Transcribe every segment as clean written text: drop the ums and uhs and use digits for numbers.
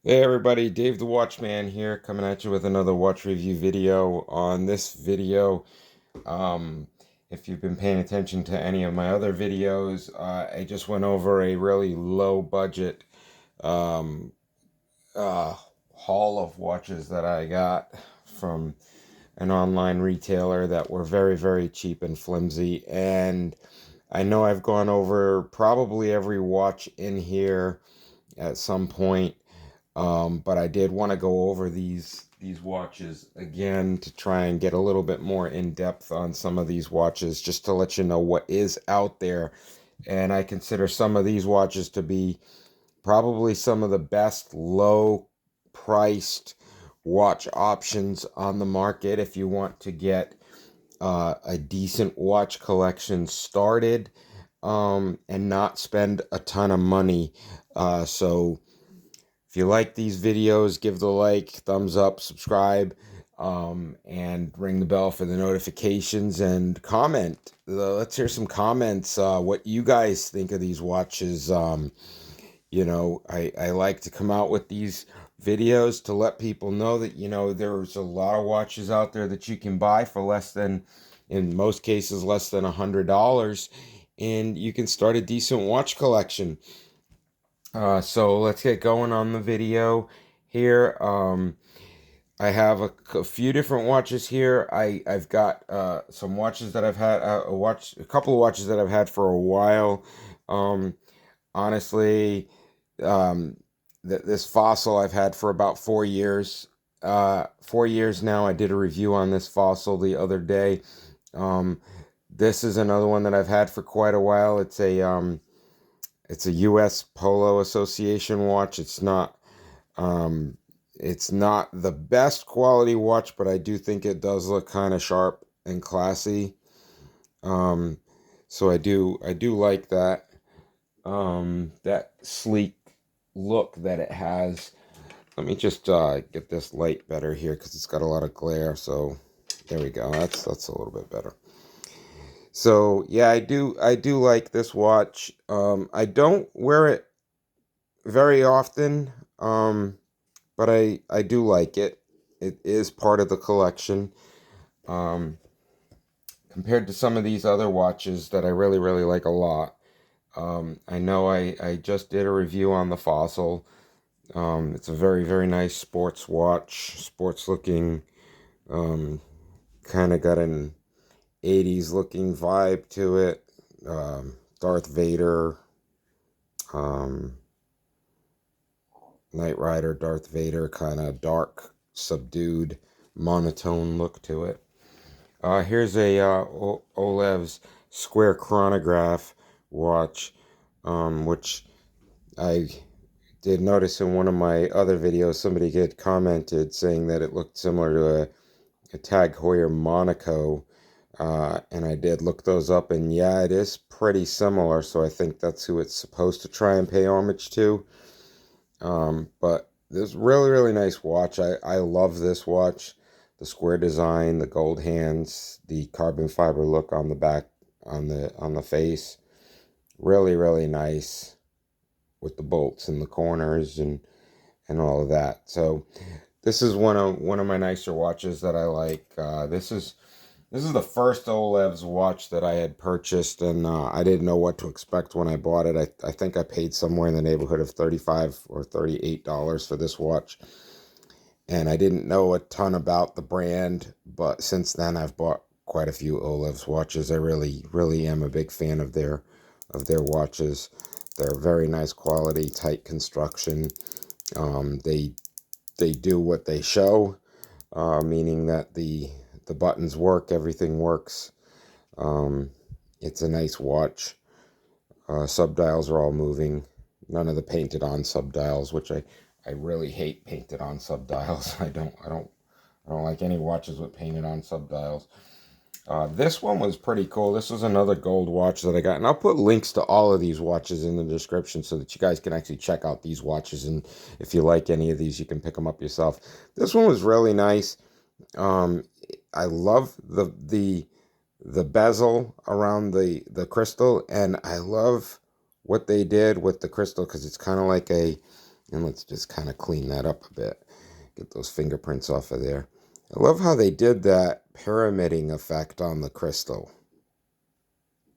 Hey everybody, Dave the Watchman here, coming at you with another watch review video. On this video, um, if you've been paying attention to any of my other videos, I just went over a really low budget um, uh, haul of watches that I got from an online retailer that were very, very cheap and flimsy. And I know I've gone over probably every watch in here at some point. But I did want to go over these watches again to try and get a little bit more in depth on some of these watches, just to let you know what is out there. And I consider some of these watches to be probably some of the best low priced watch options on the market if you want to get a decent watch collection started, and not spend a ton of money. So if you like these videos, give the like, thumbs up, subscribe, and ring the bell for the notifications and comment. Let's hear some comments. What you guys think of these watches? I like to come out with these videos to let people know that, there's a lot of watches out there that you can buy for less than, in most cases, less than $100, and you can start a decent watch collection. So let's get going on the video here. I have a few different watches here. I've got some watches that I've had a couple of watches that I've had for a while. Um, Honestly, um, this Fossil I've had for about 4 years. 4 years now. I did a review on this Fossil the other day. Um, this is another one that I've had for quite a while. It's a U.S. Polo Association watch. Um, it's not the best quality watch, but I do think it does look kind of sharp and classy. Um, so I do like that. That sleek look that it has. Let me just get this light better here because it's got a lot of glare. So there we go. That's a little bit better. So yeah, I do like this watch. I don't wear it very often, but I do like it. It is part of the collection. Um, Compared to some of these other watches that I really, really like a lot. I know I just did a review on the Fossil. It's a very, very nice sports watch, sports looking, um, kind of got an 80s looking vibe to it. Darth Vader, um, Knight Rider, Darth Vader, kind of dark, subdued, monotone look to it. Here's a Olves square chronograph watch, which I did notice in one of my other videos. Somebody had commented saying that it looked similar to a Tag Heuer Monaco, and I did look those up, and yeah, it is pretty similar. So I think that's who it's supposed to try and pay homage to. But this really, really nice watch. I love this watch. The square design, the gold hands, the carbon fiber look on the back, on the face. Really, really nice with the bolts in the corners and all of that. So this is one of my nicer watches that I like. This is the first Olev's watch that I had purchased, and I didn't know what to expect when I bought it. I think I paid somewhere in the neighborhood of $35 or $38 for this watch, and I didn't know a ton about the brand, but since then I've bought quite a few Olev's watches. I really, really am a big fan of their watches. They're very nice quality, tight construction. They do what they show, meaning that the buttons work, everything works. Um, it's a nice watch. Subdials are all moving. None of the painted on subdials, which I really hate painted on subdials. I don't like any watches with painted on subdials. This one was pretty cool. This was another gold watch that I got, and I'll put links to all of these watches in the description so that you guys can actually check out these watches, and if you like any of these, you can pick them up yourself. This one was really nice. Um, I love the bezel around the crystal, and I love what they did with the crystal because it's kind of like And let's just kind of clean that up a bit. Get those fingerprints off of there. I love how they did that pyramiding effect on the crystal.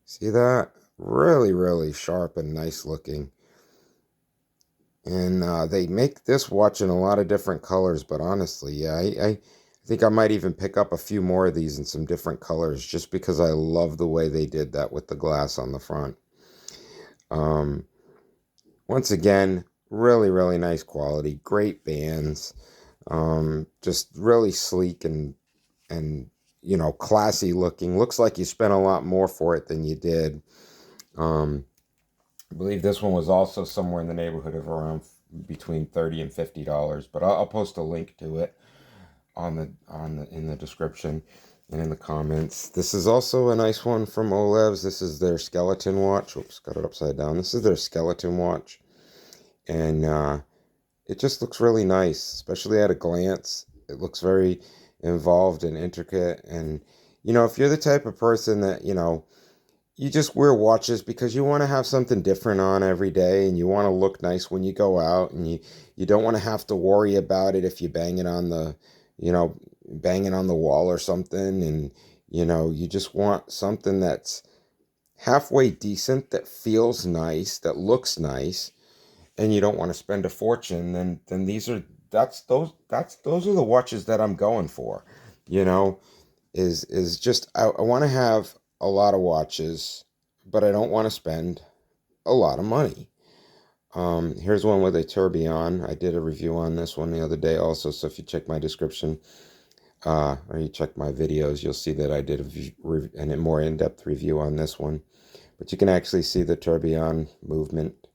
See that? Really, really sharp and nice looking. And they make this watch in a lot of different colors, but honestly, yeah, I think I might even pick up a few more of these in some different colors just because I love the way they did that with the glass on the front. Um, Once again, really, really nice quality, great bands, just really sleek and classy looking. Looks like you spent a lot more for it than you did. Um, I believe this one was also somewhere in the neighborhood of around between $30 and $50, but I'll post a link to it in the description and in the comments. This is also a nice one from Olves. This is their skeleton watch. Oops, got it upside down. This is their skeleton watch, and it just looks really nice, especially at a glance. It looks very involved and intricate, and if you're the type of person that you just wear watches because you want to have something different on every day and you want to look nice when you go out, and you don't want to have to worry about it if you bang it on the wall or something, and you just want something that's halfway decent, that feels nice, that looks nice, and you don't want to spend a fortune, then those are the watches that I'm going for. You know, is just I want to have a lot of watches, but I don't want to spend a lot of money. Here's one with a tourbillon. I did a review on this one the other day also, so if you check my description, or you check my videos, you'll see that I did a more in-depth review on this one. But you can actually see the tourbillon movement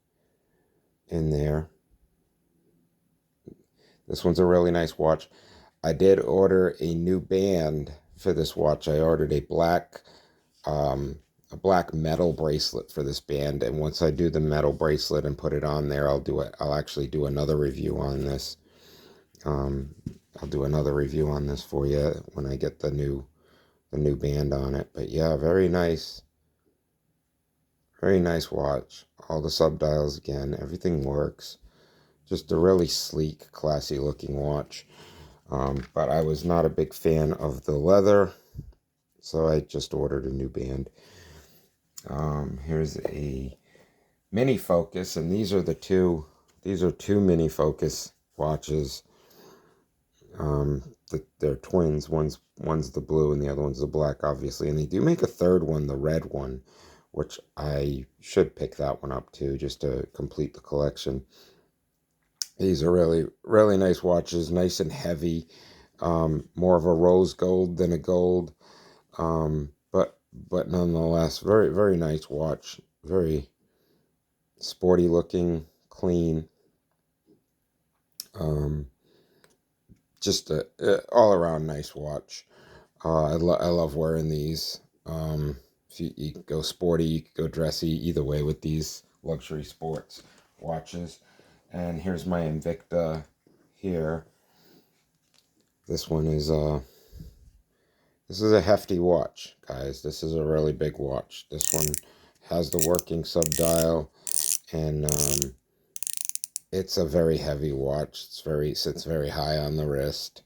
in there. This one's a really nice watch. I did order a new band for this watch. I ordered um, a black metal bracelet for this band, and once I do the metal bracelet and put it on there, I'll actually do another review on this. Um, I'll do another review on this for you when I get the new band on it. But yeah, very nice watch. All the subdials again, everything works. Just a really sleek, classy looking watch. But I was not a big fan of the leather, so I just ordered a new band. Here's a mini Focus, and these are two mini Focus watches. They're twins. One's the blue and the other one's the black, obviously. And they do make a third one, the red one, which I should pick that one up too, just to complete the collection. These are really, really nice watches, nice and heavy. More of a rose gold than a gold, but nonetheless, very, very nice watch. Very sporty looking, clean. Um, just a all around nice watch. I love wearing these. If you can go sporty, you can go dressy, either way with these luxury sports watches. And here's my Invicta here. This one is this is a hefty watch, guys. This is a really big watch. This one has the working subdial, and it's a very heavy watch. Sits very high on the wrist.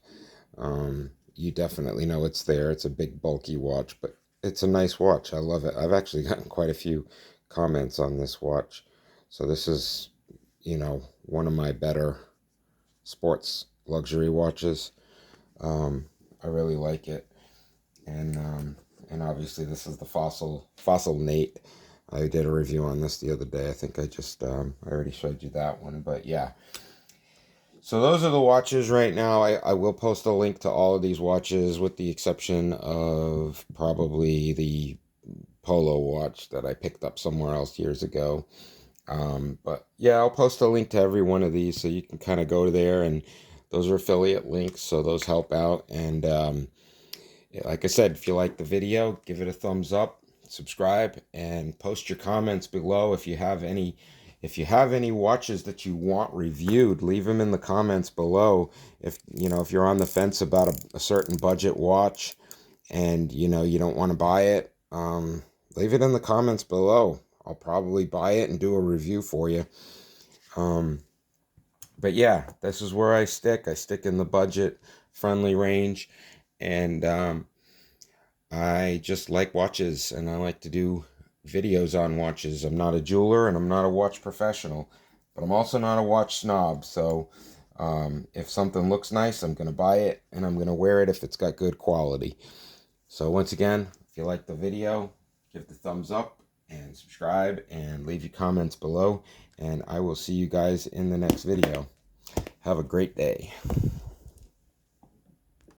You definitely know it's there. It's a big, bulky watch, but it's a nice watch. I love it. I've actually gotten quite a few comments on this watch. So this is, one of my better sports luxury watches. I really like it. And obviously this is the Fossil Nate. I did a review on this the other day. I think I already showed you that one, but yeah. So those are the watches right now. I will post a link to all of these watches with the exception of probably the Polo watch that I picked up somewhere else years ago. But yeah, I'll post a link to every one of these so you can kind of go there, and those are affiliate links, so those help out. And like I said, if you like the video, give it a thumbs up, subscribe, and post your comments below. If you have any watches that you want reviewed, leave them in the comments below. If you're on the fence about a certain budget watch and you don't want to buy it, leave it in the comments below. I'll probably buy it and do a review for you. But yeah, this is where I stick. I stick in the budget friendly range, and I just like watches, and I like to do videos on watches. I'm not a jeweler and I'm not a watch professional, but I'm also not a watch snob. So if something looks nice, I'm going to buy it and I'm going to wear it if it's got good quality. So once again, if you like the video, give the thumbs up and subscribe and leave your comments below. And I will see you guys in the next video. Have a great day.